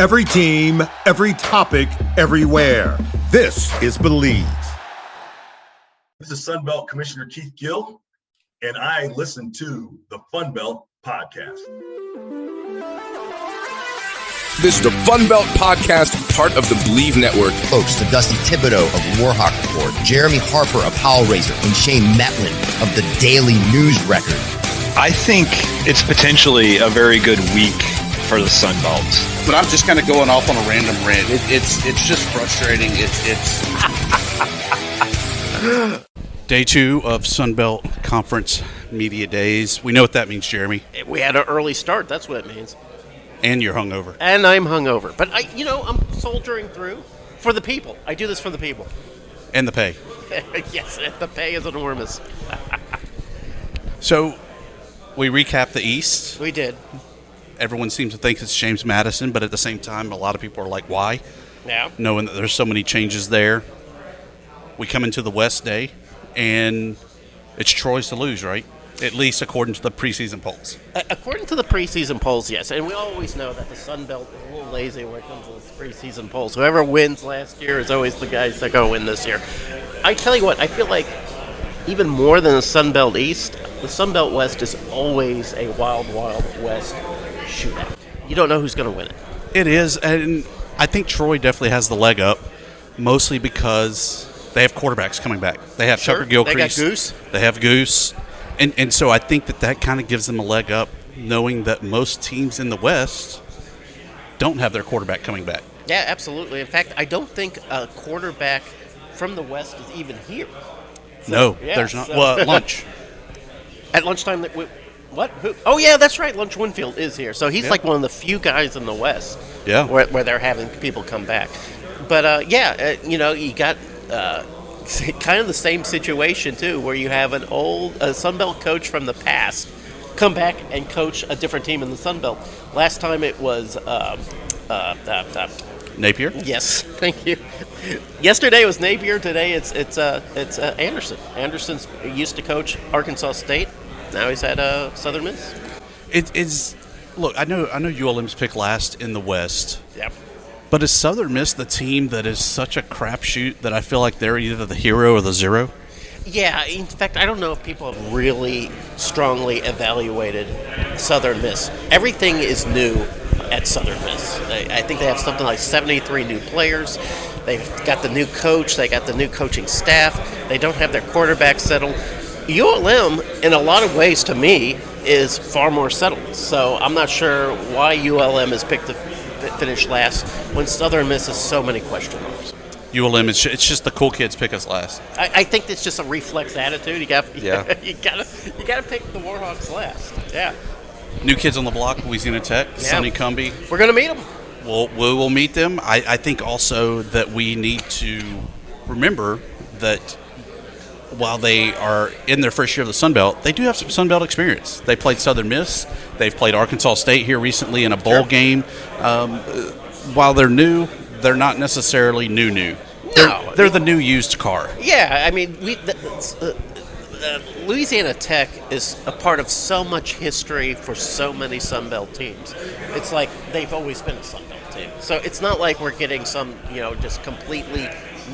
Every team, every topic, everywhere. This is Believe. This is Sunbelt Commissioner Keith Gill, and I listen to the Funbelt Podcast. This is the Funbelt Podcast, part of the Believe Network. Hosts to Dusty Thibodeau of Warhawk Report, Jeremy Harper of Howlraiser, and Shane Metlin of the Daily News Record. I think it's potentially a very good week for the Sunbelt. But I'm just kind of going off on a random rant. It's just frustrating. It's Day 2 of Sunbelt Conference Media Days. We know what that means, Jeremy. We had an early start. That's what it means. And you're hungover. And I'm hungover. But, I'm soldiering through for the people. I do this for the people. And the pay. Yes, the pay is enormous. So, we recapped the East. We did. Everyone seems to think it's James Madison, but at the same time, a lot of people are like, why? Yeah. Knowing that there's so many changes there. We come into the West Day, and it's Troy's to lose, right? At least according to the preseason polls. According to the preseason polls, yes. And we always know that the Sun Belt is a little lazy when it comes to the preseason polls. Whoever wins last year is always the guys that go win this year. I tell you what, I feel like even more than the Sun Belt East, the Sun Belt West is always a wild, wild West shootout. You don't know who's going to win it. It is, and I think Troy definitely has the leg up, mostly because they have quarterbacks coming back. They have Tucker Gilchrist. They got Goose. They have Goose. And so I think that kind of gives them a leg up, knowing that most teams in the West don't have their quarterback coming back. Yeah, absolutely. In fact, I don't think a quarterback from the West is even here. So, there's not. Well, at lunch. At lunchtime, what? Who? Oh, yeah, that's right. Lunch Winfield is here. So he's like one of the few guys in the West where they're having people come back. But, you got kind of the same situation, too, where you have an old Sunbelt coach from the past come back and coach a different team in the Sunbelt. Last time it was Napier? Yes, thank you. Yesterday was Napier. Today it's Anderson. Anderson's used to coach Arkansas State. Now he's at Southern Miss. It is. Look, I know ULM's picked last in the West. Yep. But is Southern Miss the team that is such a crapshoot that I feel like they're either the hero or the zero? Yeah, in fact, I don't know if people have really strongly evaluated Southern Miss. Everything is new at Southern Miss. I think they have something like 73 new players. They've got the new coach. They got the new coaching staff. They don't have their quarterback settled. ULM, in a lot of ways, to me, is far more settled. So I'm not sure why ULM has picked to finish last when Southern Miss has so many question marks. ULM, it's just the cool kids pick us last. I think it's just a reflex attitude. You got you got to pick the Warhawks last. Yeah. New kids on the block, Louisiana Tech, Sonny Cumbie. We're going to meet them. We will meet them. I think also that we need to remember that while they are in their first year of the Sun Belt, they do have some Sun Belt experience. They played Southern Miss. They've played Arkansas State here recently in a bowl game. While they're new, they're not necessarily new. They're the new used car. Yeah, I mean, Louisiana Tech is a part of so much history for so many Sun Belt teams. It's like they've always been a Sun Belt team. So it's not like we're getting some, just completely,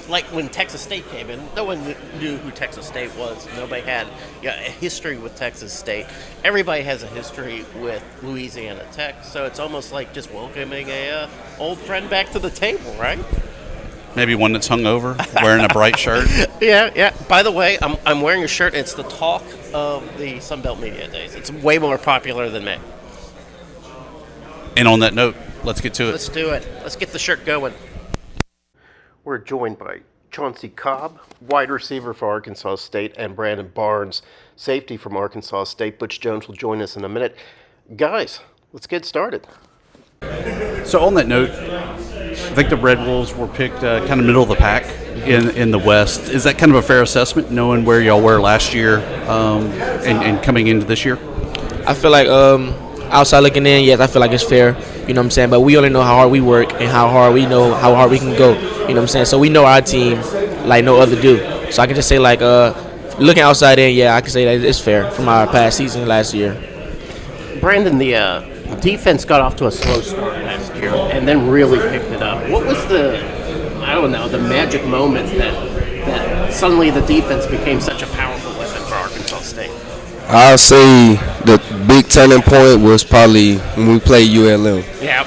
like when Texas State came in, no one knew who Texas State was. Nobody had a history with Texas State. Everybody has a history with Louisiana Tech. So it's almost like just welcoming a old friend back to the table, right? Maybe one that's hungover, wearing a bright shirt. Yeah. By the way, I'm wearing a shirt. It's the talk of the Sunbelt Media Days. It's way more popular than me. And on that note, let's get to it. Let's do it. Let's get the shirt going. We're joined by Chauncey Cobb, wide receiver for Arkansas State, and Brandon Barnes, safety from Arkansas State. Butch Jones will join us in a minute. Guys, let's get started. So on that note, I think the Red Wolves were picked kind of middle of the pack in the West. Is that kind of a fair assessment, knowing where y'all were last year and coming into this year? I feel like outside looking in, yes, I feel like it's fair. You know what I'm saying? But we only know how hard we work and how hard we can go. You know what I'm saying? So we know our team like no other do. So I can just say like looking outside in, yeah, I can say that it's fair from our past season last year. Brandon, defense got off to a slow start last year and then really picked it up. What was the magic moment that suddenly the defense became such a powerful weapon for Arkansas State? I'll say the big turning point was probably when we played ULM. Yeah.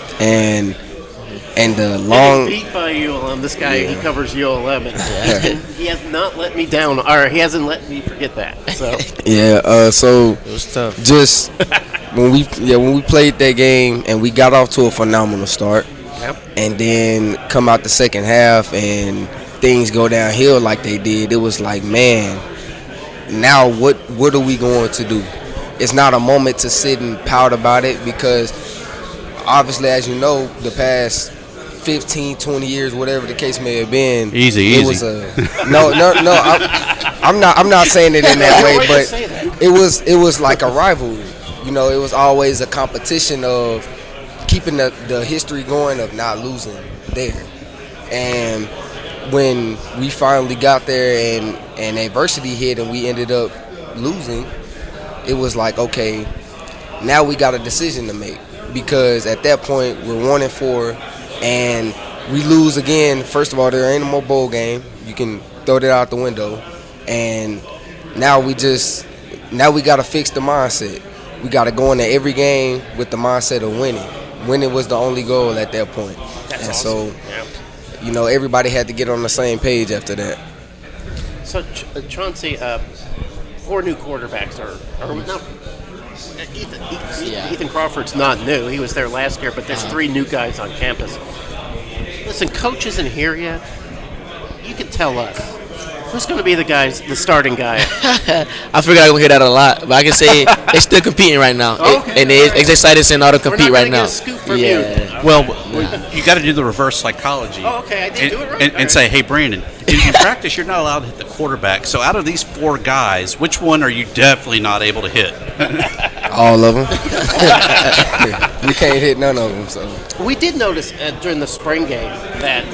And the long beat by ULM. This guy, he covers ULM, and he has not let me down, or he hasn't let me forget that. So so It was tough. just when we played that game and we got off to a phenomenal start, and then come out the second half and things go downhill like they did, it was like, man, now what are we going to do? It's not a moment to sit and pout about it, because obviously, as you know, the past 15, 20 years, whatever the case may have been, it was I'm not saying it in that way, but it was like a rivalry. You know, it was always a competition of keeping the history going of not losing there. And when we finally got there and adversity hit and we ended up losing, it was like, okay, now we got a decision to make, because at that point we're 1-4 and we lose again. First of all, there ain't no more bowl game. You can throw that out the window. And now we got to fix the mindset. We got to go into every game with the mindset of winning. Winning was the only goal at that point. That's and awesome. So, you know, everybody had to get on the same page after that. So, Chauncey, 4 new quarterbacks are not. Ethan Crawford's not new. He was there last year, but there's 3 new guys on campus. Listen, coach isn't here yet. You can tell us who's going to be the starting guy. I figured I would hear that a lot, but I can say they're still competing right now, and they're excited seeing all to compete right now. We're not going to get a scoop from you. Well, you got to do the reverse psychology. Oh, okay, I did do it right. And say, hey, Brandon, in practice, you're not allowed to hit the quarterback. So out of these 4 guys, which one are you definitely not able to hit? All of them. We can't hit none of them. So We did notice during the spring game that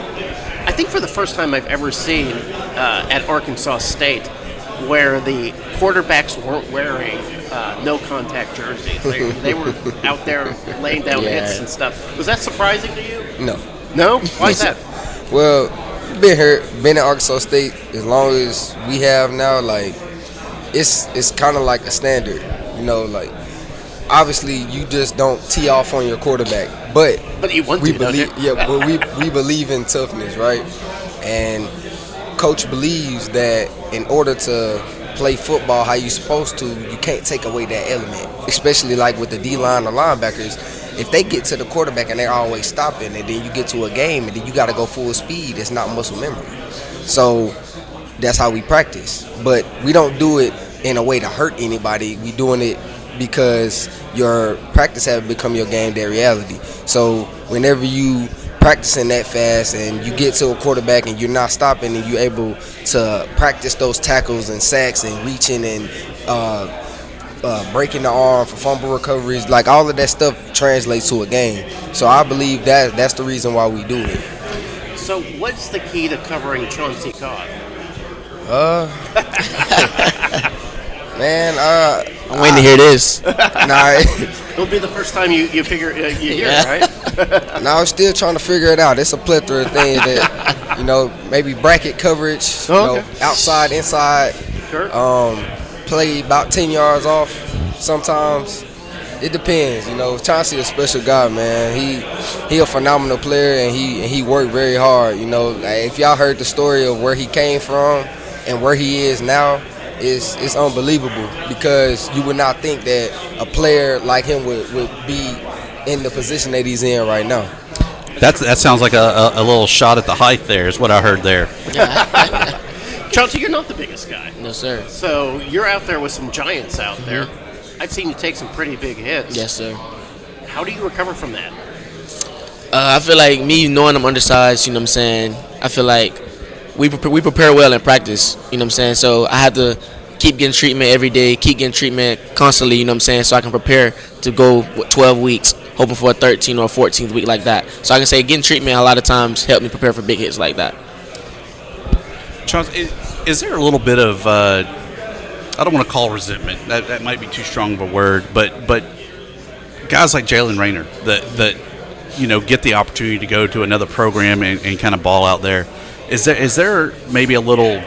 I think for the first time I've ever seen at Arkansas State where the quarterbacks weren't wearing no-contact jerseys. They were out there laying down hits and stuff. Was that surprising to you? no. No? Why is that? Well, been at Arkansas State as long as we have now, like it's kind of like a standard, you know, like obviously you just don't tee off on your quarterback, but you want we to, don't believe, you? but we believe in toughness, right? And coach believes that in order to play football how you supposed to, you can't take away that element, especially like with the D-line or linebackers. If they get to the quarterback and they're always stopping, and then you get to a game and then you got to go full speed, it's not muscle memory. So that's how we practice. But we don't do it in a way to hurt anybody. We doing it because your practice has become your game day reality. So whenever you practicing that fast and you get to a quarterback and you're not stopping and you're able to practice those tackles and sacks and reaching and breaking the arm for fumble recoveries, like all of that stuff translates to a game. So I believe that's the reason why we do it. So what's the key to covering Chauncey Cobb? Man, I'm waiting to hear this. Nah, It'll be the first time you figure you hear it, right? now I'm still trying to figure it out. It's a plethora of things that, you know, maybe bracket coverage, you know, outside, inside, Sure. play about 10 yards off sometimes. It depends, you know. Chauncey a special guy, man. He a phenomenal player, and he worked very hard, you know. Like, if y'all heard the story of where he came from and where he is now, it's unbelievable, because you would not think that a player like him would be in the position that he's in right now. That sounds like a little shot at the height there is what I heard there. Chauncey, you're not the biggest guy. No, sir. So you're out there with some giants out there. I've seen you take some pretty big hits. Yes, sir. How do you recover from that? I feel like me knowing I'm undersized, you know what I'm saying, I feel like we prepare well in practice, you know what I'm saying, so I have to keep getting treatment every day, keep getting treatment constantly, you know what I'm saying, so I can prepare to go 12 weeks, hoping for a 13th or a 14th week like that. So I can say getting treatment a lot of times help me prepare for big hits like that. Charles, is there a little bit of, I don't want to call resentment, that might be too strong of a word, but guys like Jalen Rayner that get the opportunity to go to another program and kind of ball out there. Is there maybe a little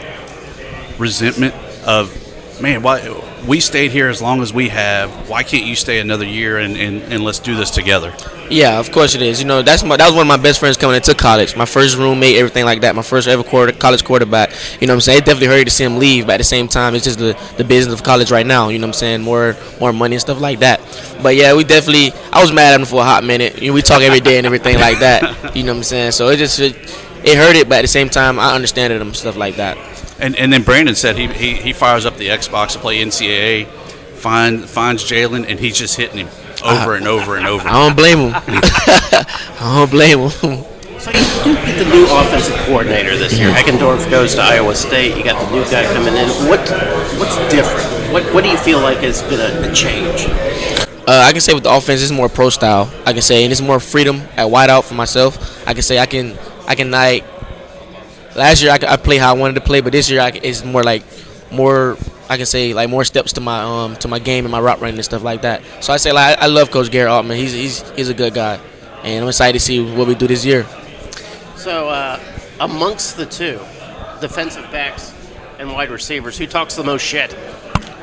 resentment of, man, why we stayed here as long as we have? Why can't you stay another year and let's do this together? Yeah, of course it is. That was one of my best friends coming into college. My first roommate, everything like that. My first ever college quarterback. You know what I'm saying? It definitely hurt to see him leave, but at the same time, it's just the business of college right now. You know what I'm saying? More money and stuff like that. But yeah, I was mad at him for a hot minute. We talk every day and everything like that. You know what I'm saying? So it hurt it, but at the same time, I understand it and stuff like that. And then Brandon said he fires up the Xbox to play NCAA, finds Jalen, and he's just hitting him over and over and over. I don't blame him. I don't blame him. So you get the new offensive coordinator this year. Eckendorf goes to Iowa State. You got the new guy coming in. What's different? What do you feel like has been a change? I can say with the offense, it's more pro style. I can say, and it's more freedom at wideout for myself. I can say I can like. Last year I played how I wanted to play, but this year it's more like more. I can say like more steps to my game and my route running and stuff like that. So I say like I love Coach Garrett Altman. He's a good guy, and I'm excited to see what we do this year. So amongst the two, defensive backs and wide receivers, who talks the most shit?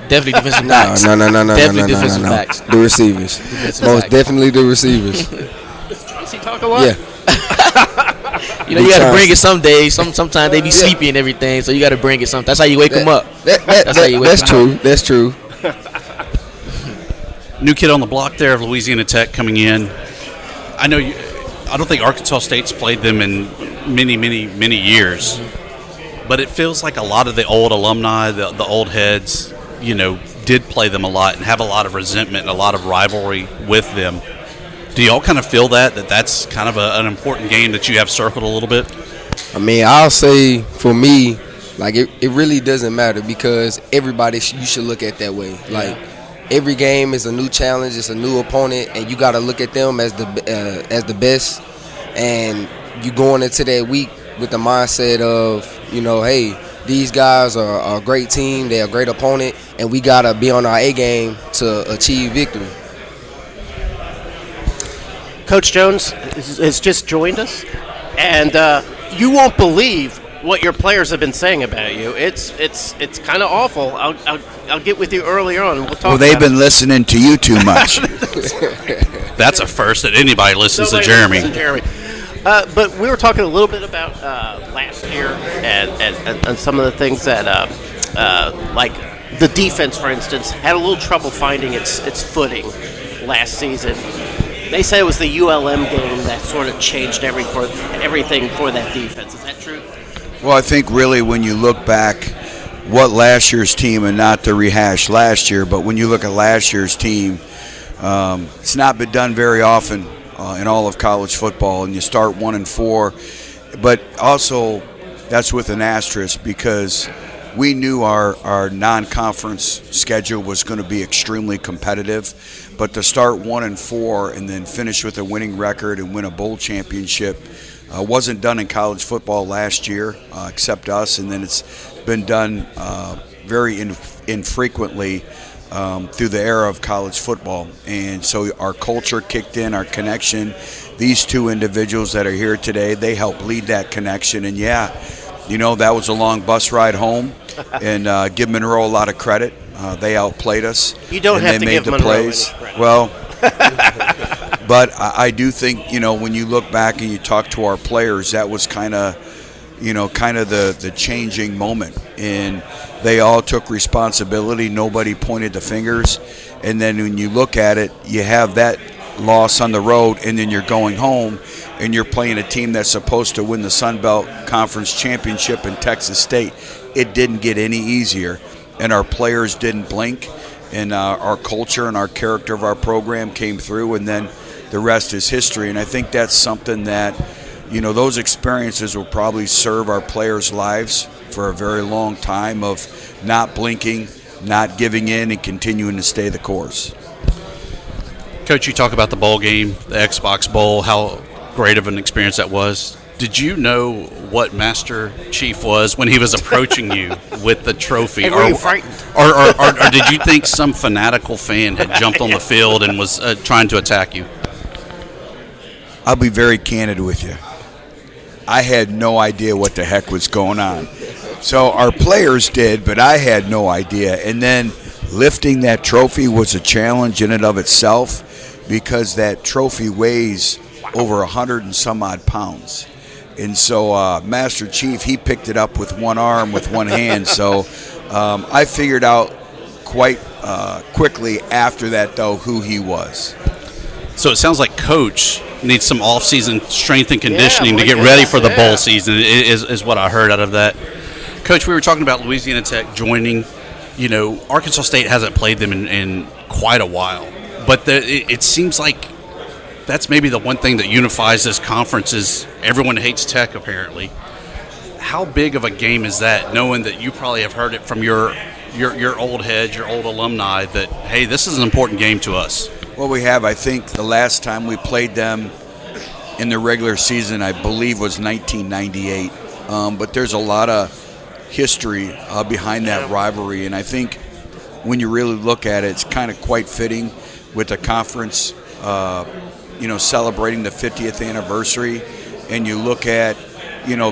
Definitely defensive backs. No. Definitely defensive backs. The receivers. Most definitely the receivers. Does Tracy talk a lot? Yeah. You got to bring it some days. Sometimes they be sleepy and everything, so you got to bring it. That's how you wake them up. That's true. That's true. New kid on the block there of Louisiana Tech coming in. I don't think Arkansas State's played them in many years, but it feels like a lot of the old alumni, the old heads, did play them a lot and have a lot of resentment and a lot of rivalry with them. Do y'all kind of feel that's kind of an important game that you have circled a little bit? I mean, I'll say for me, like it really doesn't matter because everybody you should look at that way. Like every game is a new challenge, it's a new opponent, and you got to look at them as the best. And you going into that week with the mindset of hey, these guys are a great team, they're a great opponent, and we got to be on our A game to achieve victory. Coach Jones has just joined us, and you won't believe what your players have been saying about you. It's kind of awful. I'll get with you earlier on. We'll talk. Well, they've been listening to you too much. That's a first that anybody listens to Jeremy. But we were talking a little bit about last year and some of the things that, like the defense, for instance, had a little trouble finding its footing last season. They say it was the ULM game that sort of changed everything for that defense. Is that true? Well, I think really when you look back what last year's team, and not to rehash last year, but when you look at last year's team, it's not been done very often in all of college football, and you start 1-4. But also that's with an asterisk because we knew our non-conference schedule was going to be extremely competitive. But to start 1-4 and then finish with a winning record and win a bowl championship wasn't done in college football last year, except us. And then it's been done very infrequently through the era of college football. And so our culture kicked in, our connection. These two individuals that are here today, they helped lead that connection. And that was a long bus ride home. And give Monroe a lot of credit. They outplayed us. You don't have to give Monroe any credit. Well, but I do think, when you look back and you talk to our players, that was kind of the changing moment. And they all took responsibility. Nobody pointed the fingers. And then when you look at it, you have that loss on the road, and then you're going home, and you're playing a team that's supposed to win the Sun Belt Conference Championship in Texas State. It didn't get any easier, and our players didn't blink, and our culture and our character of our program came through, and then the rest is history. And I think that's something that, those experiences will probably serve our players' lives for a very long time of not blinking, not giving in, and continuing to stay the course. Coach, you talk about the bowl game, the Xbox Bowl, how great of an experience that was. Did you know what Master Chief was when he was approaching you with the trophy? And were you frightened? Or did you think some fanatical fan had jumped on the field and was trying to attack you? I'll be very candid with you. I had no idea what the heck was going on. So our players did, but I had no idea. And then lifting that trophy was a challenge in and of itself because that trophy weighs over 100 and some odd pounds. And so Master Chief, he picked it up with one arm, with one hand. So I figured out quite quickly after that, though, who he was. So it sounds like Coach needs some off-season strength and conditioning to get ready for the bowl season is what I heard out of that. Coach, we were talking about Louisiana Tech joining. You know, Arkansas State hasn't played them in quite a while. But it seems like that's maybe the one thing that unifies this conference is everyone hates Tech, apparently. How big of a game is that, knowing that you probably have heard it from your old heads, your old alumni, that, hey, this is an important game to us? Well, we have. I think the last time we played them in the regular season, I believe, was 1998. But there's a lot of history behind that rivalry, and I think when you really look at it, it's kind of quite fitting with the conference celebrating the 50th anniversary, and you look at,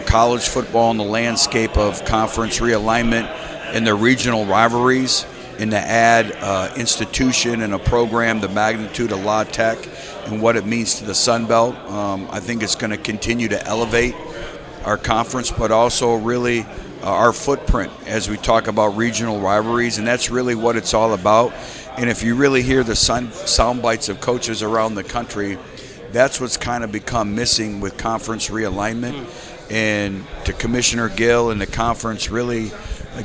college football and the landscape of conference realignment and the regional rivalries, and to add institution and a program the magnitude of La Tech and what it means to the Sun Belt. I think it's going to continue to elevate our conference, but also really our footprint as we talk about regional rivalries, and that's really what it's all about. And if you really hear the sound bites of coaches around the country, that's what's kind of become missing with conference realignment. And to Commissioner Gill and the conference, really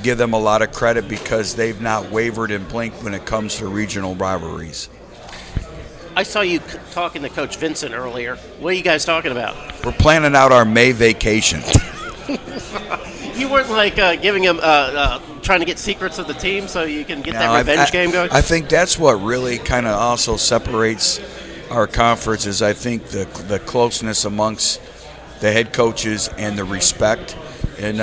give them a lot of credit because they've not wavered and blinked when it comes to regional rivalries. I saw you talking to Coach Vincent earlier. What are you guys talking about? We're planning out our May vacation. You weren't like giving him trying to get secrets of the team so you can get that revenge game going? I think that's what really kind of also separates our conference is I think the closeness amongst the head coaches and the respect. And,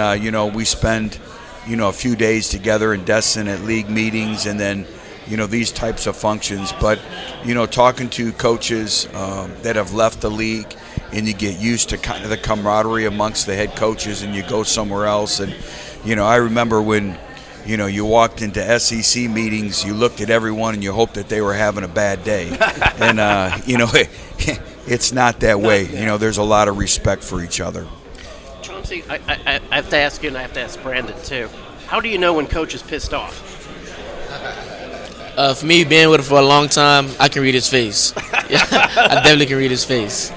we spend, a few days together in Destin at league meetings and then, these types of functions. But, talking to coaches that have left the league, and you get used to kind of the camaraderie amongst the head coaches and you go somewhere else. And, I remember when, you walked into SEC meetings, you looked at everyone and you hoped that they were having a bad day. And, it's not that way. There's a lot of respect for each other. Chauncey, I have to ask you, and I have to ask Brandon too. How do you know when Coach is pissed off? For me, being with him for a long time, I can read his face. I definitely can read his face.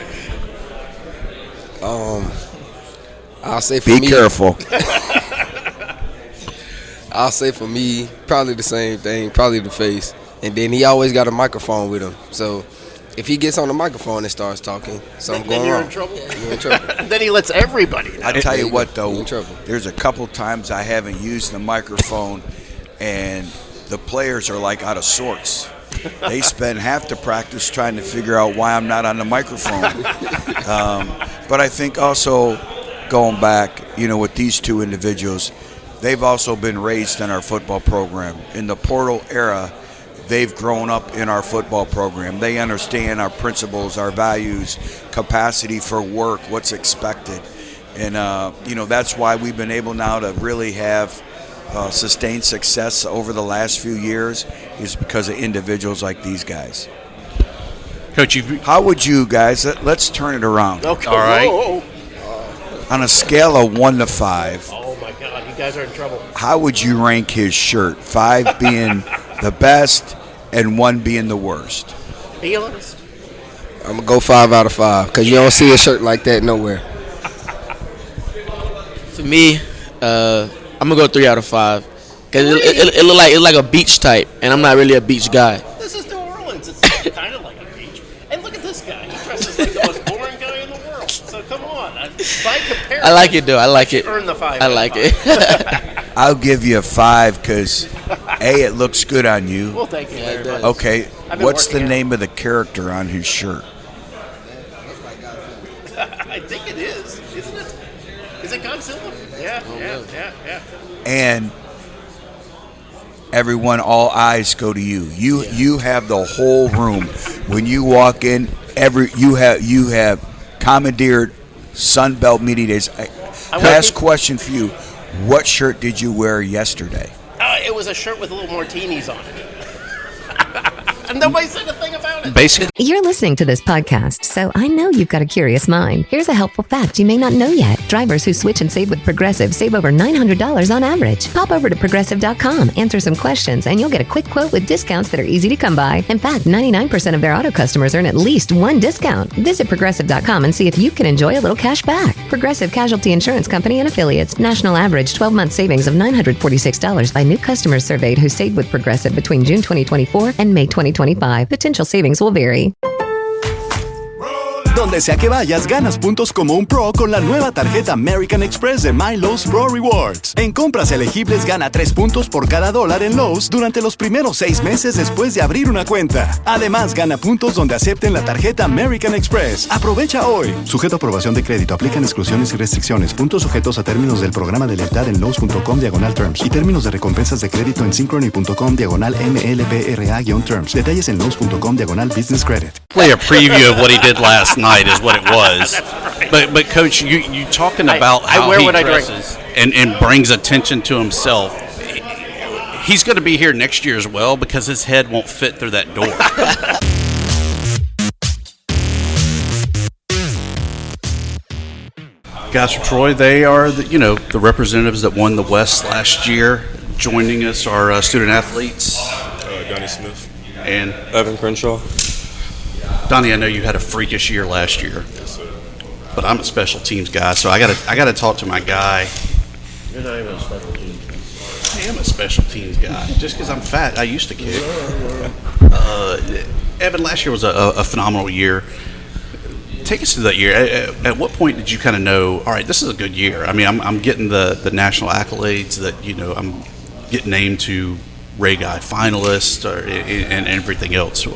I'll say for me. Be careful. I'll say for me, probably the same thing, probably the face. And then he always got a microphone with him. So if he gets on the microphone and starts talking, something going you're wrong. in trouble? You're in trouble. Then he lets everybody know. I tell you what, though, You're in trouble. there's a couple times I haven't used the microphone, and the players are like out of sorts. They spend half the practice trying to figure out why I'm not on the microphone. But I think also going back, with these two individuals, they've also been raised in our football program. In the portal era, they've grown up in our football program. They understand our principles, our values, capacity for work, what's expected. And, that's why we've been able now to really have sustained success over the last few years is because of individuals like these guys. Coach, how would you guys, let's turn it around. Okay. All right. Whoa. On a scale of 1 to 5, Oh, my God. You guys are in trouble. how would you rank his shirt? 5 being the best and 1 being the worst. Be honest. I'm going to go 5 out of 5 because you don't see a shirt like that nowhere. For me, I'm going to go 3 out of 5. Because it look like a beach type, and I'm not really a beach guy. This is New Orleans. It's kind of like a beach. And look at this guy. He dresses like the most boring guy in the world. So come on. By comparison, I like it, though. I like it. Earn the 5. I like it. I'll give you a 5 because, A, it looks good on you. Well, thank you very much. Okay, I've been what's the working name of the character on his shirt? I think it is, isn't it? Is it Godzilla? Yeah. And everyone, all eyes go to you. You have the whole room. When you walk in, you have commandeered Sunbelt Media Days. Last question for you: what shirt did you wear yesterday? It was a shirt with little martinis on it. And nobody said a thing about it. Basically, You're listening to this podcast, so I know you've got a curious mind. Here's a helpful fact you may not know yet. Drivers who switch and save with Progressive save over $900 on average. Pop over to Progressive.com, answer some questions, and you'll get a quick quote with discounts that are easy to come by. In fact, 99% of their auto customers earn at least one discount. Visit Progressive.com and see if you can enjoy a little cash back. Progressive Casualty Insurance Company and Affiliates. National average 12-month savings of $946 by new customers surveyed who saved with Progressive between June 2024 and May 2025. Potential savings will vary. Donde sea que vayas, ganas puntos como un pro con la nueva tarjeta American Express de My Lowe's Pro Rewards. En compras elegibles, gana 3 puntos por cada $1 en Lowe's durante los primeros 6 meses después de abrir una cuenta. Además, gana puntos donde acepten la tarjeta American Express. Aprovecha hoy. Sujeto a aprobación de crédito. Aplican exclusiones y restricciones. Puntos sujetos a términos del programa de lealtad en Lowe's.com/terms y términos de recompensas de crédito en Synchrony.com/MLBRA-terms. Detalles en Lowe's.com/business credit. Play a preview of what he did last night is what it was. But Coach, you talking about how he dresses and brings attention to himself. He's going to be here next year as well because his head won't fit through that door. Guys from Troy, they are the representatives that won the West last year. Joining us are student athletes. Donnie Smith. And Evan Crenshaw. Donnie, I know you had a freakish year last year. Yes, sir. But I'm a special teams guy, so I gotta talk to my guy. You're not even a special teams guy. I am a special teams guy. Just because I'm fat, I used to kick. Evan, last year was a phenomenal year. Take us through that year. At what point did you kind of know, all right, this is a good year? I mean, I'm getting the national accolades that, I'm getting named to Ray Guy finalist and everything else.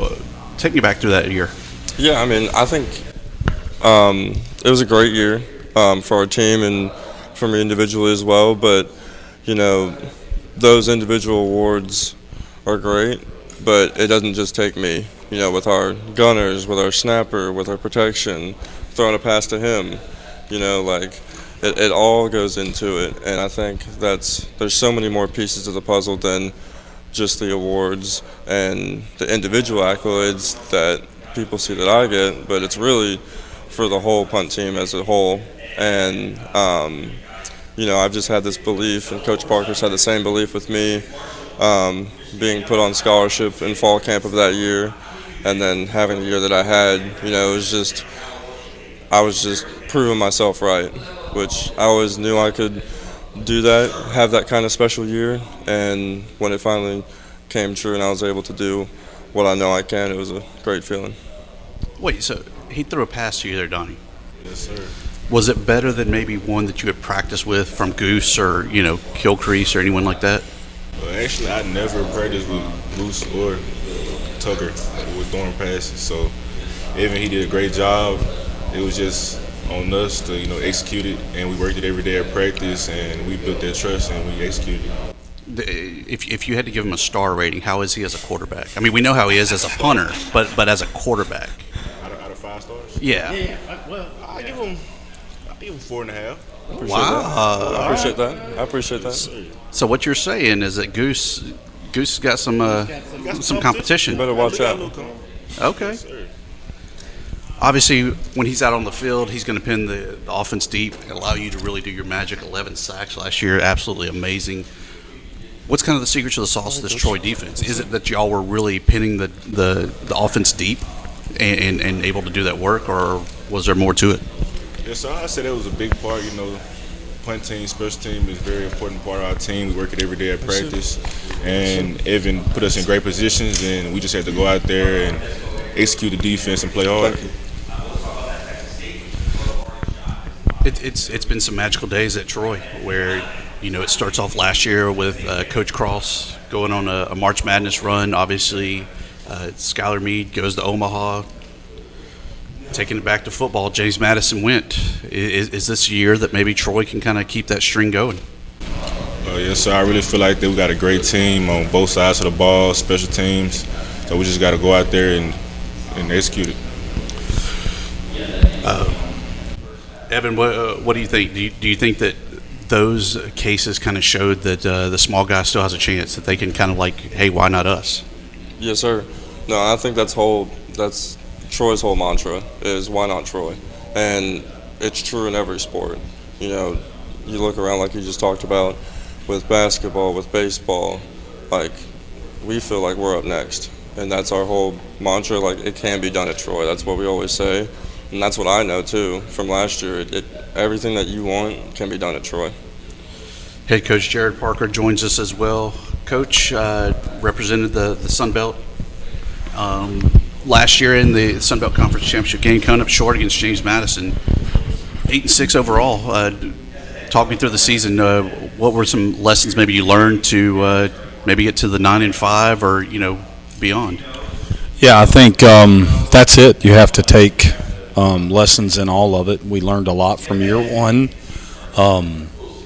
Take me back through that year. Yeah, I mean, I think it was a great year for our team and for me individually as well. But, those individual awards are great, but it doesn't just take me. With our gunners, with our snapper, with our protection, throwing a pass to him, it all goes into it. And I think there's so many more pieces of the puzzle than just the awards and the individual accolades that people see that I get, but it's really for the whole punt team as a whole. And, I've just had this belief, and Coach Parker's had the same belief with me, being put on scholarship in fall camp of that year. And then having the year that I had, I was just proving myself right, which I always knew I could do that, have that kind of special year. And when it finally came true and I was able to do what I know I can, it was a great feeling. Wait, so he threw a pass to you there, Donnie? Yes, sir. Was it better than maybe one that you had practiced with from Goose or, Kilcrease or anyone like that? Actually, I never practiced with Goose or Tucker with throwing passes, so even he did a great job. It was just on us to execute it, and we worked it every day at practice, and we built that trust and we executed it. If you had to give him a star rating, how is he as a quarterback? I mean, we know how he is as a punter, but as a quarterback. Out of 5 stars? Yeah. I give him 4.5. Wow. I appreciate that. So what you're saying is that Goose has got some competition. You better watch out. Okay. Obviously, when he's out on the field, he's going to pin the offense deep and allow you to really do your magic. 11 sacks last year, absolutely amazing. What's kind of the secret to the sauce of this Troy defense? Is it that y'all were really pinning the offense deep and able to do that work, or was there more to it? Yes, sir. I said that was a big part. Punt team, special team is a very important part of our team. We work it every day at practice, and Evan put us in great positions, and we just had to go out there and execute the defense and play hard. It's been some magical days at Troy where it starts off last year with Coach Cross going on a March Madness run. Obviously, Skylar Meade goes to Omaha. taking it back to football, James Madison went. Is this a year that maybe Troy can kind of keep that string going? Yes, sir. I really feel like that we got a great team on both sides of the ball, special teams. So we just got to go out there and execute it. Evan, what do you think? Do you think that those cases kind of showed that the small guy still has a chance, that they can kind of like, hey, why not us? Yes, sir. No, I think that's Troy's whole mantra is why not Troy? And it's true in every sport. You know, you look around like you just talked about with basketball, with baseball, like we feel like we're up next. And that's our whole mantra, like it can be done at Troy. That's what we always say. And that's what I know too from last year. Everything that you want can be done at Troy. Head coach Jared Parker joins us as well. Coach represented the Sun Belt last year in the Sun Belt Conference Championship game, coming up short against James Madison. 8-6 overall. Talk me through the season. What were some lessons maybe you learned to maybe get to the 9-5 or beyond? Yeah, I think that's it. You have to take lessons in all of it. We learned a lot from year one.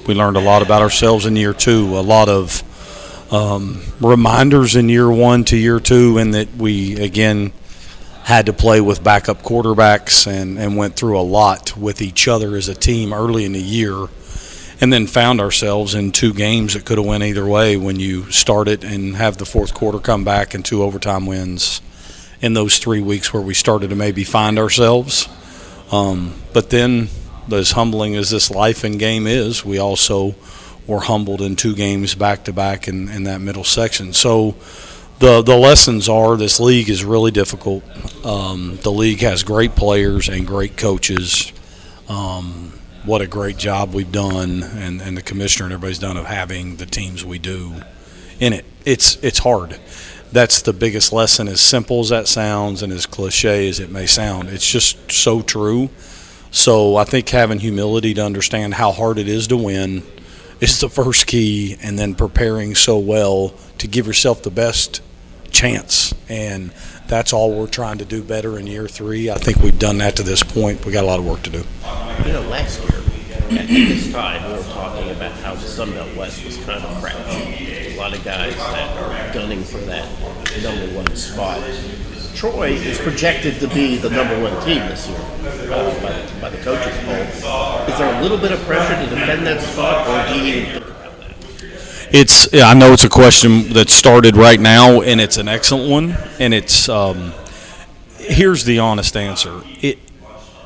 We learned a lot about ourselves in year two. A lot of reminders in year one to year two, and that we again had to play with backup quarterbacks and went through a lot with each other as a team early in the year. And then found ourselves in two games that could have went either way when you start it and have the fourth quarter come back and 2 overtime wins in those 3 weeks where we started to maybe find ourselves. But then, as humbling as this life and game is, we also were humbled in 2 games back-to-back in that middle section. So the lessons are this league is really difficult. The league has great players and great coaches. What a great job we've done, and the commissioner and everybody's done of having the teams we do in it. It's hard. That's the biggest lesson, as simple as that sounds and as cliche as it may sound. It's just so true. So I think having humility to understand how hard it is to win is the first key, and then preparing so well to give yourself the best chance. And that's all we're trying to do better in year 3. I think we've done that to this point. We got a lot of work to do. Last year at this time we were talking about how the Sun Belt West was kind of crappy. A lot of guys that are gunning for that number 1 spot. Troy is projected to be the number 1 team this year by the coaches poll. Is there a little bit of pressure to defend that spot, or do you even think about that? I know it's a question that started right now, and it's an excellent one. And it's here's the honest answer.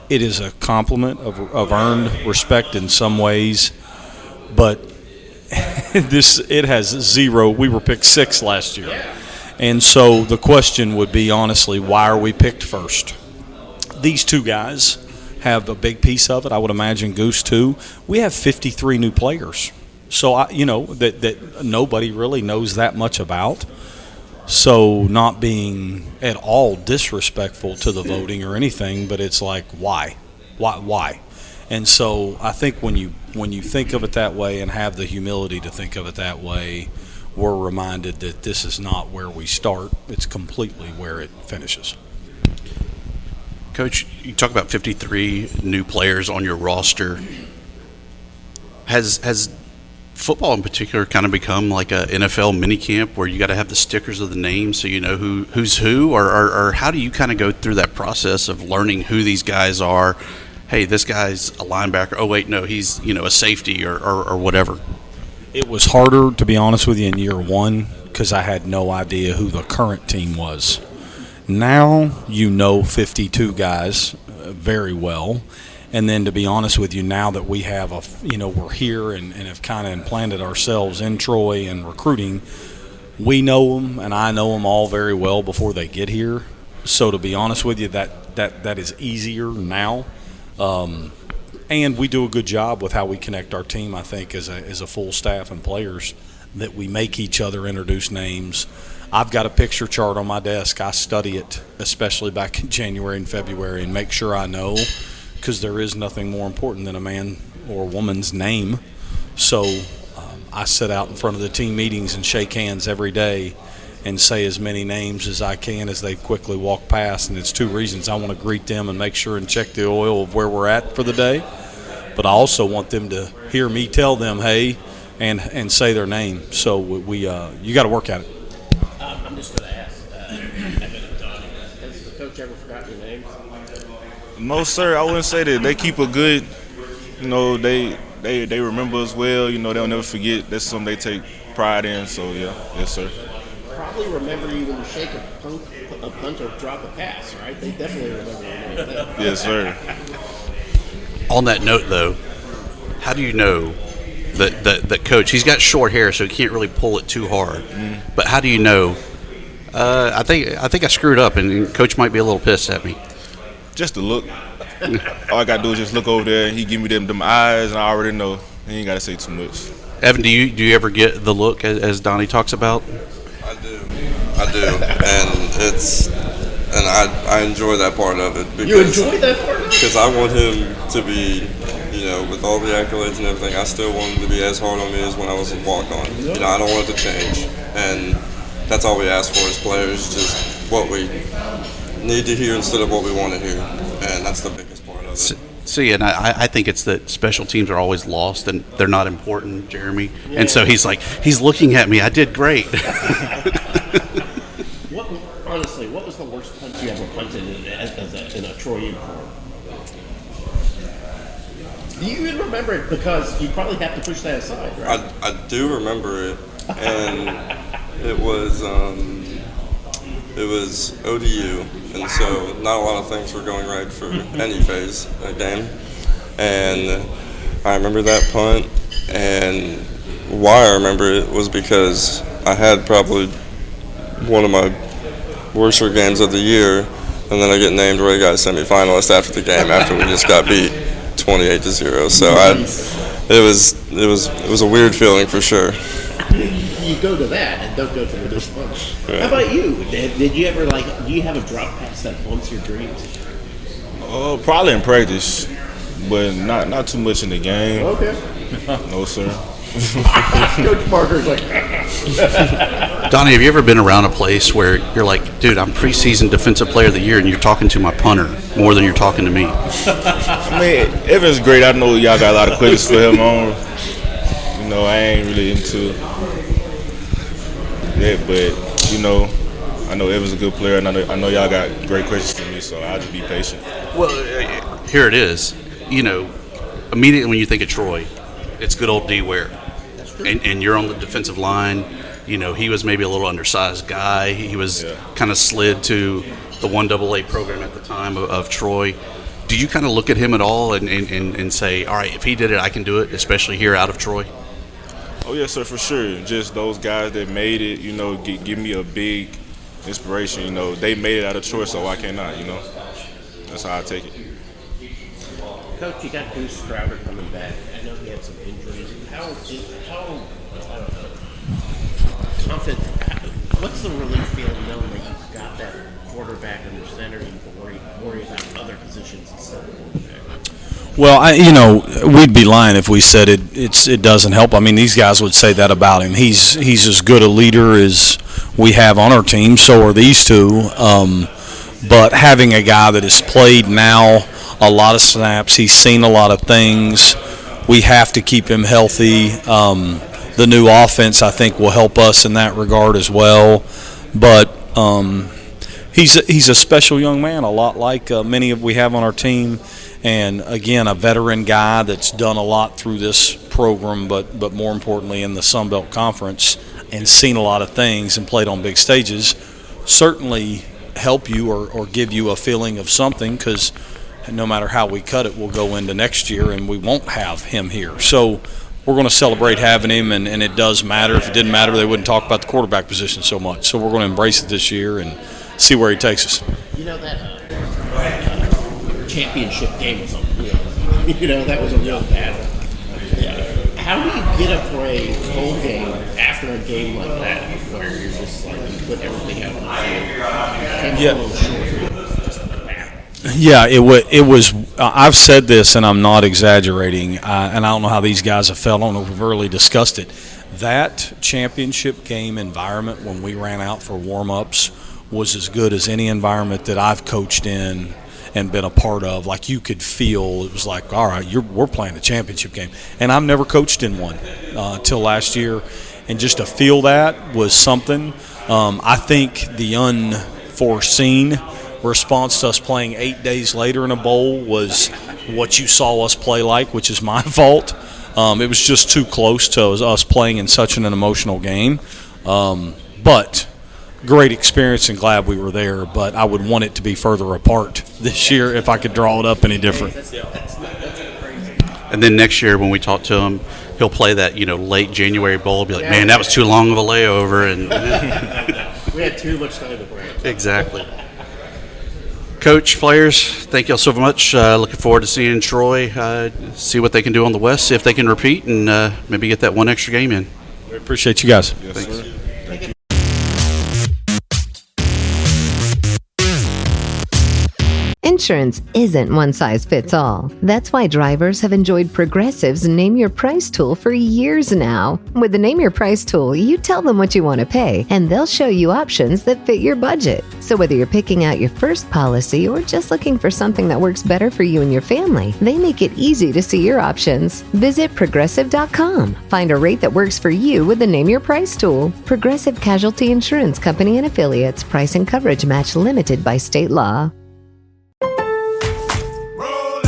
It is a compliment of earned respect in some ways, but it has 0. We were picked 6 last year. And so the question would be, honestly, why are we picked first? These 2 guys have a big piece of it. I would imagine Goose too. We have 53 new players. So, that nobody really knows that much about. So not being at all disrespectful to the voting or anything, but it's like, why? And so I think when you think of it that way and have the humility to think of it that way, we're reminded that this is not where we start. It's completely where it finishes. Coach, you talk about 53 new players on your roster. Has football in particular kind of become like a NFL minicamp where you got to have the stickers of the names so you know who's who, or how do you kind of go through that process of learning who these guys are? Hey, this guy's a linebacker. Oh wait, no, he's a safety or whatever. It was harder, to be honest with you, in year 1 because I had no idea who the current team was. Now 52 guys very well. And then, to be honest with you, now that we have we're here and have kind of implanted ourselves in Troy and recruiting, we know them, and I know them all very well before they get here. So, to be honest with you, that is easier now. And we do a good job with how we connect our team, I think, as a full staff and players, that we make each other introduce names. I've got a picture chart on my desk. I study it, especially back in January and February, and make sure I know, because there is nothing more important than a man or a woman's name. So I sit out in front of the team meetings and shake hands every day and say as many names as I can as they quickly walk past. And it's two reasons. I want to greet them and make sure and check the oil of where we're at for the day. But I also want them to hear me tell them, hey, and say their name. So you got to work at it. I'm just going to ask, has the coach ever forgotten your name? No, sir. I wouldn't say that. They keep a good, they remember us well. They'll never forget. That's something they take pride in. So, yeah. Yes, sir. Probably remember you when you shake a punt or drop a pass, right? They definitely remember your name. Yes, sir. On that note, though, how do you know that Coach, he's got short hair, so he can't really pull it too hard. But how do you know? I think I screwed up, and Coach might be a little pissed at me. Just to look. All I got to do is just look over there, and he give me them eyes, and I already know. He ain't got to say too much. Evan, do you ever get the look as Donnie talks about? I do, and I enjoy that part of it. Because, you enjoy that part? Because I want him to be, with all the accolades and everything, I still want him to be as hard on me as when I was a walk-on. I don't want it to change, and that's all we ask for as players, just what we need to hear instead of what we want to hear, and that's the biggest part of it. See, and I think it's that special teams are always lost and they're not important, Jeremy. Yeah. And so he's looking at me. I did great. Honestly, what was the worst punt you ever punted in a Troy uniform? Do you even remember it? Because you probably have to push that aside, right? I do remember it, and it was ODU, and so not a lot of things were going right for any phase that game. And I remember that punt, and why I remember it was because I had probably one of my worst games of the year, and then I get named Ray Guy semifinalist after the game after we just got beat 28-0. So it was a weird feeling for sure. You go to that and don't go to the next punch. Right. How about you? Did you ever do you have a drop pass that haunts your dreams? Probably in practice, but not too much in the game. Okay. No, sir. Coach Parker's like. Donnie, have you ever been around a place where you're like, dude, I'm preseason defensive player of the year, and you're talking to my punter more than you're talking to me? I mean, Evan's great. I know y'all got a lot of questions for him on. I ain't really into that, but I know Evan's a good player, and I know y'all got great questions for me, so I'll just be patient. Well, here it is. Immediately when you think of Troy, it's good old D Ware. And you're on the defensive line. He was maybe a little undersized guy. He was kind of slid to the 1AA program at the time of Troy. Do you kind of look at him at all and say, all right, if he did it, I can do it, especially here out of Troy? Oh, yes, sir, for sure. Just those guys that made it, give me a big inspiration. They made it out of Troy, so why can't I, That's how I take it. Coach, you got Bruce Crowder coming back. I know he had some injuries. How confident, what's the relief feeling knowing that you've got that quarterback under center and you can worry about other positions instead of quarterback? Well, we'd be lying if we said it doesn't help. I mean, these guys would say that about him. He's as good a leader as we have on our team. So are these two. But having a guy that has played now a lot of snaps, he's seen a lot of things. We have to keep him healthy. The new offense, I think, will help us in that regard as well. But he's a special young man, a lot like many of we have on our team. And, again, a veteran guy that's done a lot through this program, but more importantly in the Sun Belt Conference, and seen a lot of things and played on big stages, certainly help you or give you a feeling of something, because no matter how we cut it, we'll go into next year and we won't have him here. So we're going to celebrate having him, and it does matter. If it didn't matter, they wouldn't talk about the quarterback position so much. So we're going to embrace it this year and see where he takes us. That championship game was that was a real battle. How do you get up for a whole game after a game like that, where you're just you put everything out on the field? Yeah, it was. I've said this, and I'm not exaggerating. And I don't know how these guys have felt. I don't know if we've really discussed it. That championship game environment when we ran out for warm-ups was as good as any environment that I've coached in and been a part of. Like, you could feel, it was like, all right, we're playing a championship game. And I've never coached in one till last year. And just to feel that was something. I think the unforeseen response to us playing 8 days later in a bowl was what you saw us play like, which is my fault. It was just too close to us playing in such an emotional game. But great experience and glad we were there, but I would want it to be further apart this year if I could draw it up any different. And then next year when we talk to him, he'll play that, late January bowl, be like, man, that was too long of a layover. And we had too much time to play. Exactly. Coach, players, thank y'all so much. Looking forward to seeing Troy, see what they can do on the West, see if they can repeat, and maybe get that one extra game in. We appreciate you guys. Yes, Thanks. sir. Insurance isn't one size fits all. That's why drivers have enjoyed Progressive's Name Your Price tool for years now. With the Name Your Price tool, you tell them what you want to pay, and they'll show you options that fit your budget. So whether you're picking out your first policy or just looking for something that works better for you and your family, they make it easy to see your options. Visit Progressive.com. Find a rate that works for you with the Name Your Price tool. Progressive Casualty Insurance Company and Affiliates. Price and coverage match limited by state law.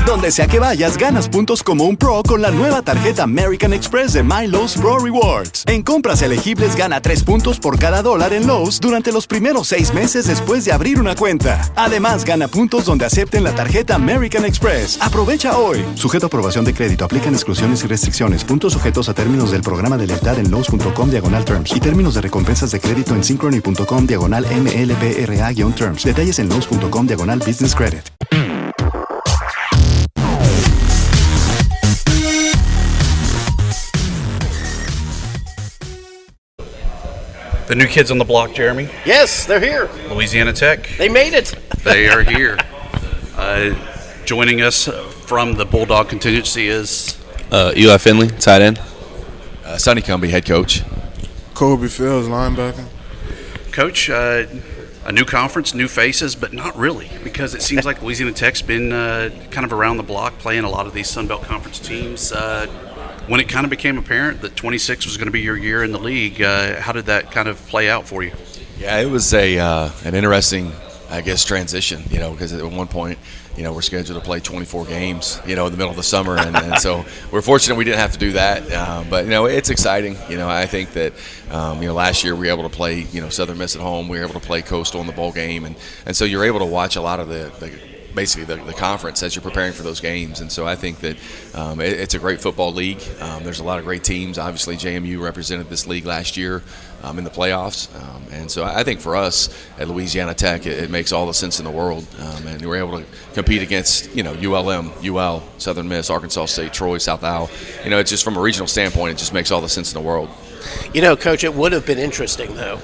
Donde sea que vayas, ganas puntos como un pro con la nueva tarjeta American Express de My Lowe's Pro Rewards. En compras elegibles, gana 3 puntos por cada $1 en Lowe's durante los primeros 6 meses después de abrir una cuenta. Además, gana puntos donde acepten la tarjeta American Express. Aprovecha hoy. Sujeto a aprobación de crédito. Aplican exclusiones y restricciones. Puntos sujetos a términos del programa de lealtad en Lowe's.com/terms y términos de recompensas de crédito en Synchrony.com/MLPRA-terms. Detalles en Lowe's.com/business credit. The new kids on the block, Jeremy. Yes, they're here. Louisiana Tech. They made it. They are here. Joining us from the Bulldog contingency is Eli Finley, tight end. Sonny Cumbie, head coach. Kobe Fields, linebacker. Coach. A new conference, new faces, but not really, because it seems like Louisiana Tech's been kind of around the block playing a lot of these Sun Belt Conference teams. When it kind of became apparent that 26 was going to be your year in the league, how did that kind of play out for you? Yeah, it was an interesting, transition, because at one point, we're scheduled to play 24 games, in the middle of the summer. And so we're fortunate we didn't have to do that. But, it's exciting. I think that, last year we were able to play, Southern Miss at home. We were able to play Coastal in the bowl game. And so you're able to watch a lot of the conference as you're preparing for those games. And so I think that it's a great football league. There's a lot of great teams. Obviously, JMU represented this league last year in the playoffs. And so I think for us at Louisiana Tech, it makes all the sense in the world. And we're able to compete against, ULM, UL, Southern Miss, Arkansas State, Troy, South Al. It's just from a regional standpoint, it just makes all the sense in the world. Coach, it would have been interesting, though,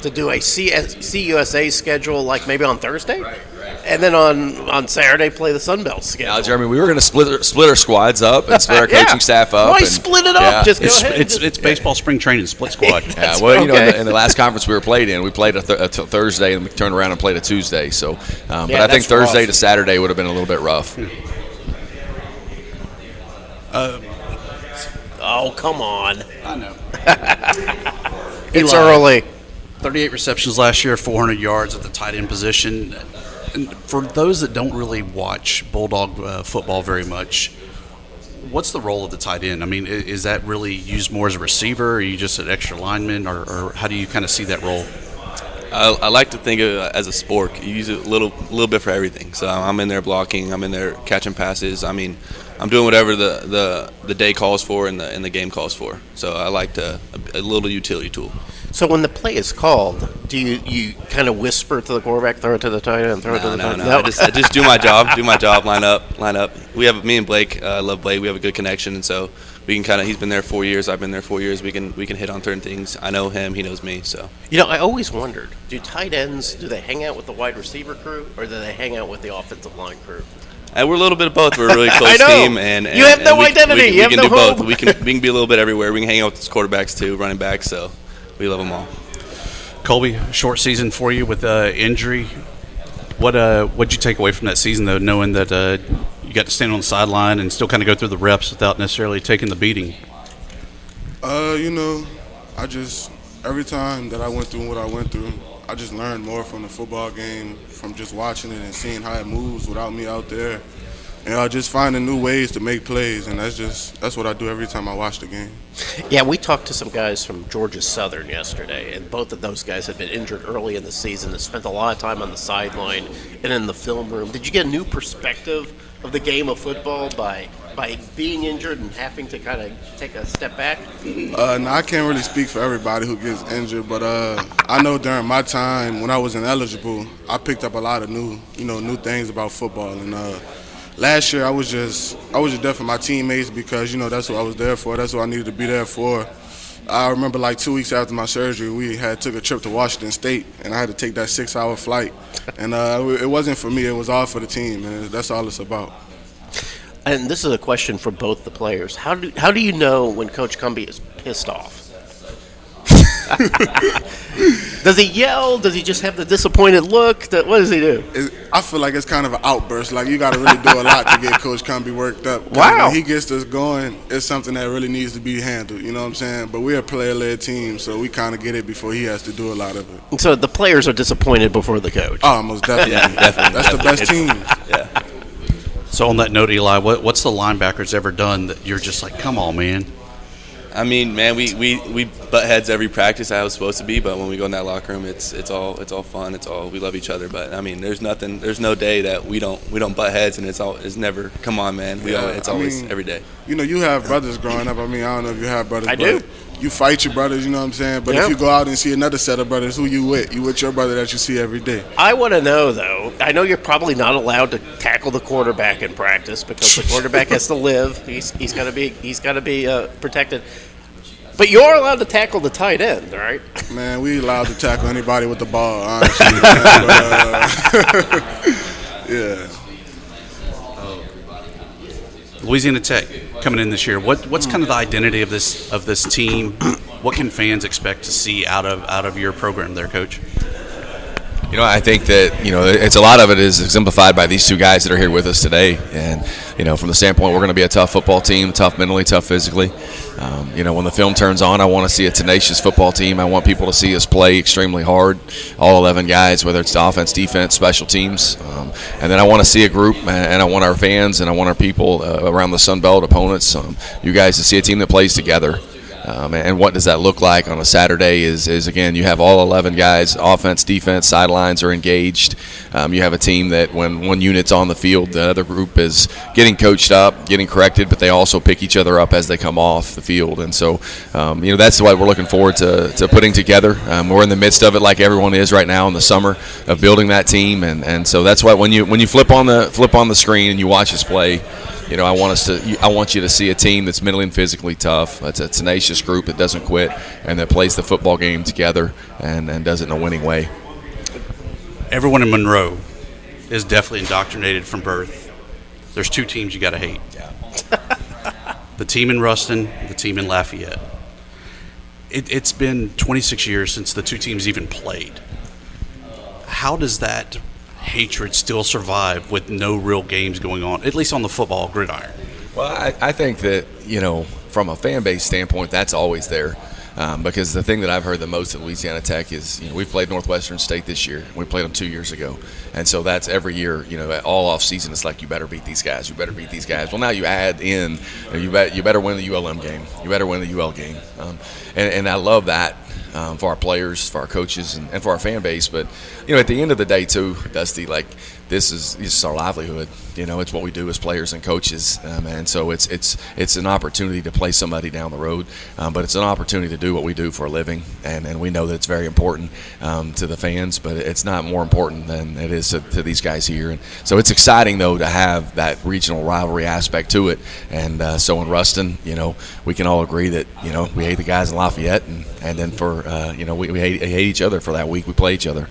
to do a CUSA schedule like maybe on Thursday. Right. And then on Saturday, play the Sun Belt schedule. Yeah, Jeremy, we were going to split our squads up and split our coaching staff up. Why split it up? Yeah. Just go ahead. It's baseball spring training split squad. Yeah, well, in the last conference we played a Thursday and we turned around and played a Tuesday. So, but I think Thursday to Saturday would have been a little bit rough. Oh, come on. I know. It's early. 38 receptions last year, 400 yards at the tight end position. And for those that don't really watch Bulldog football very much, what's the role of the tight end? I mean, is that really used more as a receiver? Or are you just an extra lineman? Or how do you kind of see that role? I like to think of it as a sport. You use it a little bit for everything. So I'm in there blocking. I'm in there catching passes. I mean, I'm doing whatever the day calls for and the game calls for. So I like a little utility tool. So when the play is called, do you kind of whisper to the quarterback, throw it to the tight end, throw it to the tight end? No. I just do my job, line up. We have me and Blake, I love Blake. We have a good connection, and so we can he's been there 4 years, I've been there 4 years. We can hit on certain things. I know him, he knows me. So I always wondered, do tight ends, do they hang out with the wide receiver crew or do they hang out with the offensive line crew? We're a little bit of both. We're a really close I know. team, and You have no we, identity. We You have can no do home. both. We can be a little bit everywhere. We can hang out with these quarterbacks too, running backs. So we love them all. Colby, short season for you with injury. What'd you take away from that season, though, knowing that you got to stand on the sideline and still kind of go through the reps without necessarily taking the beating? Every time that I went through what I went through, I just learned more from the football game, from just watching it and seeing how it moves without me out there. And just finding new ways to make plays, and that's what I do every time I watch the game. Yeah, we talked to some guys from Georgia Southern yesterday, and both of those guys had been injured early in the season and spent a lot of time on the sideline and in the film room. Did you get a new perspective of the game of football by being injured and having to kind of take a step back? No, I can't really speak for everybody who gets injured, but I know during my time when I was ineligible, I picked up a lot of new things about football. And last year I was just there for my teammates because that's what I was there for. That's what I needed to be there for. I remember like 2 weeks after my surgery, we took a trip to Washington State, and I had to take that 6-hour flight. And it wasn't for me; it was all for the team, and that's all it's about. And this is a question for both the players. How do you know when Coach Cumbie is pissed off? Does he yell? Does he just have the disappointed look? What does he do? I feel like it's kind of an outburst. Like, you got to really do a lot to get Coach Cumbie worked up. Wow. When he gets us going, it's something that really needs to be handled. You know what I'm saying? But we're a player-led team, so we kind of get it before he has to do a lot of it. So the players are disappointed before the coach. Oh, most definitely. Yeah, definitely. That's the best team. Yeah. So on that note, Eli, what's the linebackers ever done that you're just like, come on, man? I mean, man, we butt heads every practice. I was supposed to be, but when we go in that locker room, it's all fun. We love each other. But I mean, there's no day that we don't butt heads, and it's never. Come on, man. It's always every day. You have brothers growing up. I mean, I don't know if you have brothers. I do. You fight your brothers, you know what I'm saying? But if you go out and see another set of brothers, who you with? You with your brother that you see every day. I want to know, though, I know you're probably not allowed to tackle the quarterback in practice because the quarterback has to live. He's got to be protected. But you're allowed to tackle the tight end, right? Man, we allowed to tackle anybody with the ball, honestly. Yeah. Louisiana Tech coming in this year. What's kind of the identity of this team? What can fans expect to see out of your program there, Coach? I think that, it's a lot of it is exemplified by these two guys that are here with us today. And, from the standpoint, we're going to be a tough football team, tough mentally, tough physically. When the film turns on, I want to see a tenacious football team. I want people to see us play extremely hard, all 11 guys, whether it's the offense, defense, special teams. And then I want to see a group, and I want our fans and I want our people around the Sun Belt opponents, you guys to see a team that plays together. And what does that look like on a Saturday is again, you have all 11 guys, offense, defense, sidelines are engaged. You have a team that when one unit's on the field, the other group is getting coached up, getting corrected, but they also pick each other up as they come off the field. And so, that's what we're looking forward to putting together. We're in the midst of it like everyone is right now in the summer of building that team. And so that's why when you flip on the screen and you watch us play, I want you to see a team that's mentally and physically tough. It's a tenacious group that doesn't quit and that plays the football game together and does it in a winning way. Everyone in Monroe is definitely indoctrinated from birth. There's two teams you got to hate. Yeah. The team in Ruston, the team in Lafayette. It's been 26 years since the two teams even played. How does that hatred still survive with no real games going on, at least on the football gridiron? Well, I think that, from a fan base standpoint, that's always there. Because the thing that I've heard the most at Louisiana Tech is, we played Northwestern State this year. We played them 2 years ago. And so that's every year, all off season, it's like, you better beat these guys. You better beat these guys. Well, now you add in, you better win the ULM game. You better win the UL game. And I love that. For our players, for our coaches, and for our fan base. But, at the end of the day, too, Dusty, this is our livelihood. It's what we do as players and coaches. And so it's an opportunity to play somebody down the road. But it's an opportunity to do what we do for a living. And we know that it's very important to the fans, but it's not more important than it is to these guys here. And so it's exciting, though, to have that regional rivalry aspect to it. And so in Ruston, we can all agree that, we hate the guys in Lafayette. And then for, we hate each other for that week we play each other.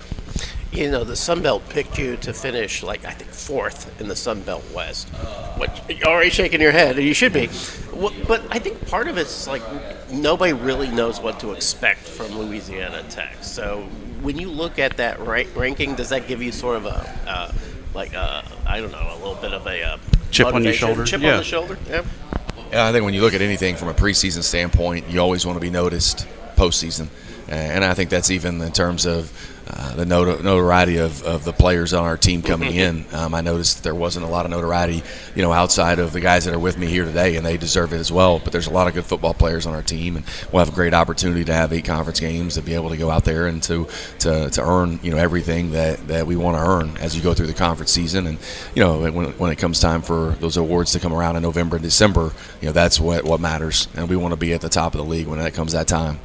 You know, the Sun Belt picked you to finish, I think, 4th in the Sun Belt West. You're already shaking your head, and you should be. But I think part of it's nobody really knows what to expect from Louisiana Tech. So when you look at that ranking, does that give you sort of a little bit of a chip on your shoulder? Chip on the shoulder, yeah. Yeah, I think when you look at anything from a preseason standpoint, you always want to be noticed postseason. And I think that's even in terms of the notoriety of the players on our team coming in. I noticed there wasn't a lot of notoriety, outside of the guys that are with me here today, and they deserve it as well. But there's a lot of good football players on our team, and we'll have a great opportunity to have 8 conference games, to be able to go out there and to earn, everything that we want to earn as you go through the conference season. And, when it comes time for those awards to come around in November and December, that's what matters. And we want to be at the top of the league when it comes that time.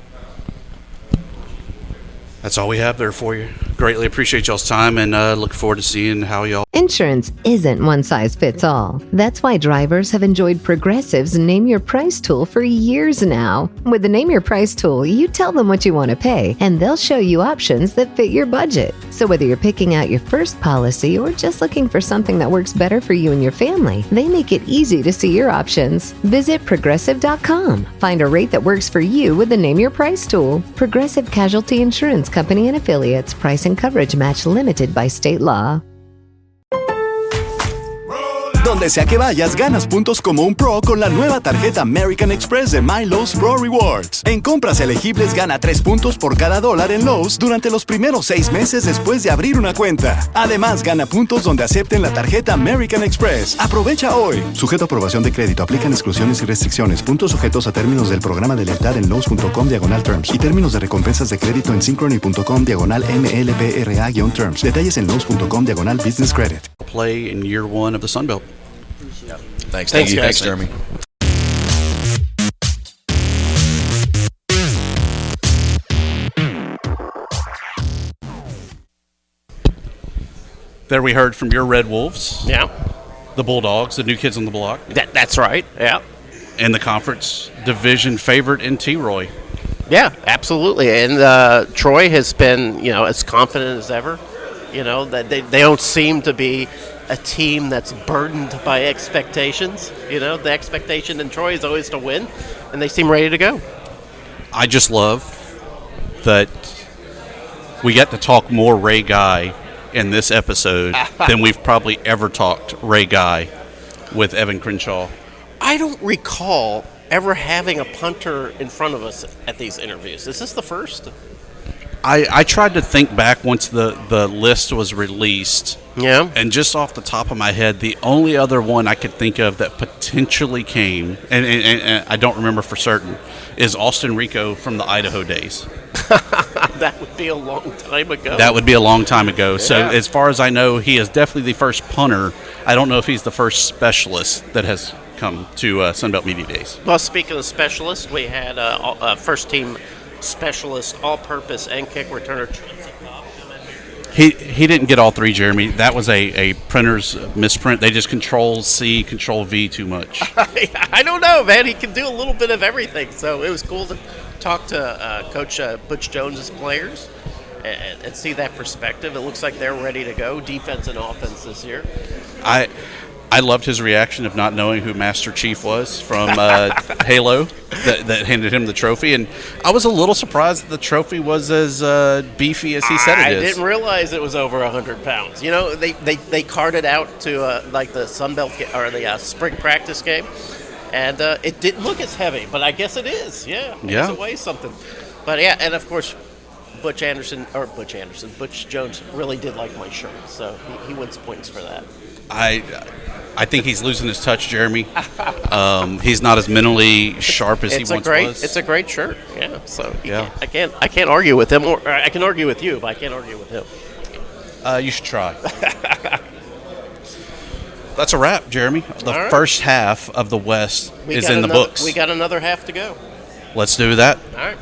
That's all we have there for you. Greatly appreciate y'all's time, and look forward to seeing how y'all. Insurance isn't one size fits all. That's why drivers have enjoyed Progressive's Name Your Price tool for years now. With the Name Your Price tool, you tell them what you want to pay, and they'll show you options that fit your budget. So whether you're picking out your first policy or just looking for something that works better for you and your family, they make it easy to see your options. Visit Progressive.com. Find a rate that works for you with the Name Your Price tool. Progressive Casualty Insurance Company and Affiliates. Price and coverage match limited by state law. Donde sea que vayas, ganas puntos como un pro con la nueva tarjeta American Express de My Lowe's Pro Rewards. En compras elegibles, gana 3 puntos por cada $1 en Lowe's durante los primeros 6 meses después de abrir una cuenta. Además, gana puntos donde acepten la tarjeta American Express. Aprovecha hoy. Sujeto a aprobación de crédito. Aplican exclusiones y restricciones. Puntos sujetos a términos del programa de lealtad en Lowe's.com/terms y términos de recompensas de crédito en Synchrony.com/MLPRA-terms. Detalles en Lowe's.com/business credit. Play in year 1 of the Sun Belt. Thanks Jeremy. There we heard from your Red Wolves. Yeah. The Bulldogs, the new kids on the block. That's right, yeah. And the conference division favorite in T-Roy. Yeah, absolutely. And Troy has been, as confident as ever. That they don't seem to be a team that's burdened by expectations. The expectation in Troy is always to win, and they seem ready to go. I just love that we get to talk more Ray Guy in this episode than we've probably ever talked Ray Guy with Evan Crenshaw. I don't recall ever having a punter in front of us at these interviews. Is this the first? I tried to think back once the list was released. Yeah. And just off the top of my head, the only other one I could think of that potentially came, and I don't remember for certain, is Austin Rico from the Idaho days. That would be a long time ago. That would be a long time ago. Yeah. So as far as I know, he is definitely the first punter. I don't know if he's the first specialist that has come to Sunbelt Media Days. Well, speaking of specialists, we had a first-team specialist, all-purpose and kick returner. He didn't get all 3, Jeremy. That was a printer's misprint. They just Control-C, Control-V too much. I don't know, man. He can do a little bit of everything. So it was cool to talk to Coach Butch Jones's players and see that perspective. It looks like they're ready to go, defense and offense this year. I loved his reaction of not knowing who Master Chief was from Halo that handed him the trophy. And I was a little surprised that the trophy was as beefy as he said it is. I didn't realize it was over 100 pounds. They carted out to the Sunbelt or the spring practice game, and it didn't look as heavy, but I guess it is. Yeah. It weighs something. But yeah, and of course, Butch Jones really did like my shirt, so he wins points for that. I think he's losing his touch, Jeremy. He's not as mentally sharp as he once was. It's a great shirt. Yeah. So I can't argue with him, or I can argue with you, but I can't argue with him. You should try. That's a wrap, Jeremy. The first half of the West is in the books. We got another half to go. Let's do that. All right.